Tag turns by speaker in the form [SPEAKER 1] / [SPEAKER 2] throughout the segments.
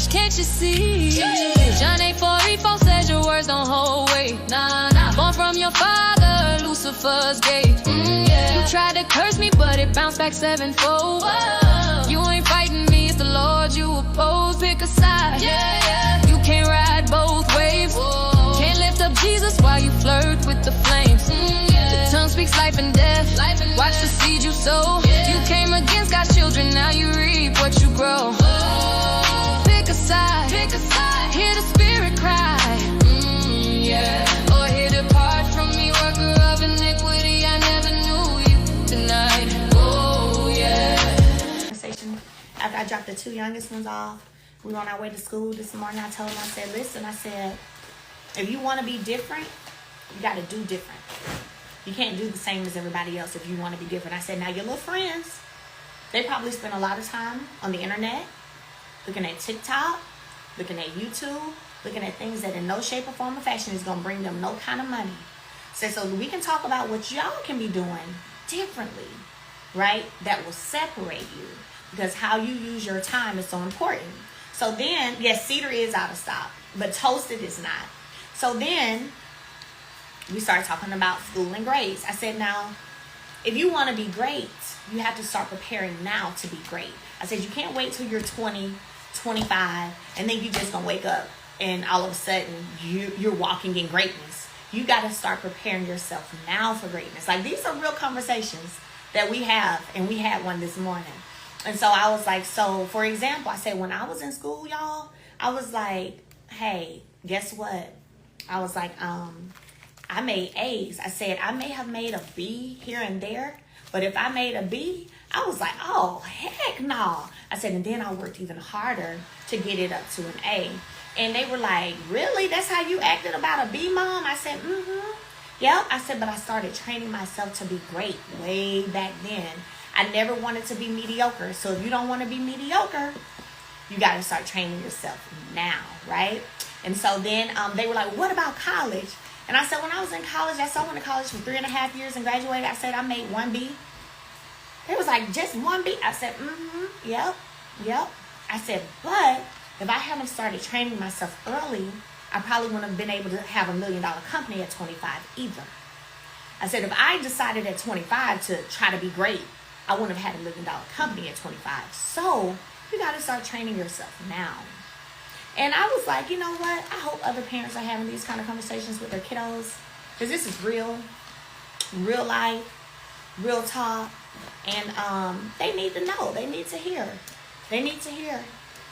[SPEAKER 1] can't you see? John 8:44 says your words don't hold weight. Nah, nah. Born from your father, Lucifer's gate. Yeah. You tried to curse me, but it bounced back sevenfold. Whoa. You ain't fighting me, it's the Lord you oppose. Pick a side. Yeah, yeah. You can't ride both waves. Whoa. Can't lift up Jesus while you flirt with the flames. The tongue speaks life and death. Watch the seed you sow. Yeah. You came against God's children, now you reap what you grow. Oh. Pick a side. Hear the spirit cry. Yeah. Or hear depart from me, worker of iniquity. I never knew you tonight. Oh yeah.
[SPEAKER 2] After I dropped the 2 youngest ones off, we were on our way to school this morning. I told them, I said, listen, I said, if you want to be different, you got to do different. You can't do the same as everybody else if you want to be different. I said, now your little friends, they probably spend a lot of time on the internet, looking at TikTok, looking at YouTube, looking at things that in no shape or form or fashion is going to bring them no kind of money. So we can talk about what y'all can be doing differently, right? That will separate you, because how you use your time is so important. So then, yes, cedar is out of stock, but toasted is not. So then we started talking about school and grades. I said, now, if you want to be great, you have to start preparing now to be great. I said, you can't wait till you're 20, 25, and then you just going to wake up and all of a sudden you're walking in greatness. You got to start preparing yourself now for greatness. Like, these are real conversations that we have, and we had one this morning. And so I was like, so for example, I said, when I was in school, y'all, I was like, hey, guess what? I was like, I made A's. I said, I may have made a B here and there, but if I made a B, I was like, oh, heck no. I said, and then I worked even harder to get it up to an A. And they were like, really? That's how you acted about a B, Mom? I said, Yep. I said, but I started training myself to be great way back then. I never wanted to be mediocre. So if you don't want to be mediocre, you got to start training yourself now, right? And so then they were like, what about college? And I said, when I was in college, I went to college for 3.5 years and graduated. I said, I made 1 B. They was like, just 1 B? I said, yep. I said, but if I hadn't started training myself early, I probably wouldn't have been able to have $1 million company at 25 either. I said, if I decided at 25 to try to be great, I wouldn't have had $1 million company at 25. So you got to start training yourself now. And I was like, you know what? I hope other parents are having these kind of conversations with their kiddos, because this is real life, real talk. And they need to know. They need to hear. They need to hear.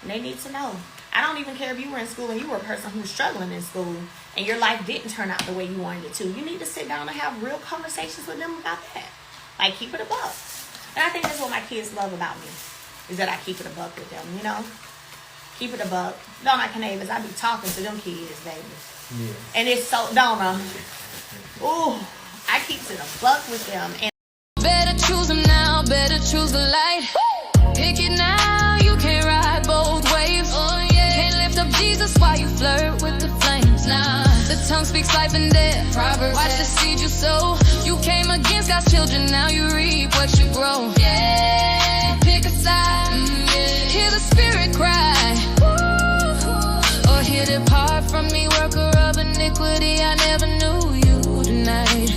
[SPEAKER 2] And they need to know. I don't even care if you were in school and you were a person who was struggling in school and your life didn't turn out the way you wanted it to. You need to sit down and have real conversations with them about that. Like, keep it a buck. And I think that's what my kids love about me, is that I keep it a buck with them, you know? Keep it a buck. Don't I, Canavis? I be talking to them kids, baby. Yeah. And it's so, don't I? Ooh, I keep it a buck with them. And
[SPEAKER 1] better choose them now, better choose the light. Pick it now, you can't ride both waves. Oh yeah. Can't lift up Jesus while you flirt with the flames. Nah, the tongue speaks life and death. Proverbs. Watch the seed you sow. You came against God's children, now you reap what you grow. Yeah, pick a side. Hear the spirit cry. Or hear depart from me, worker of iniquity. I never knew you tonight.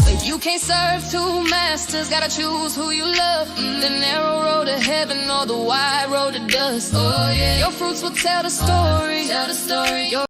[SPEAKER 1] But you can't serve 2 masters, gotta choose who you love. The narrow road to heaven or the wide road to dust. Oh yeah, your fruits will tell the story. Your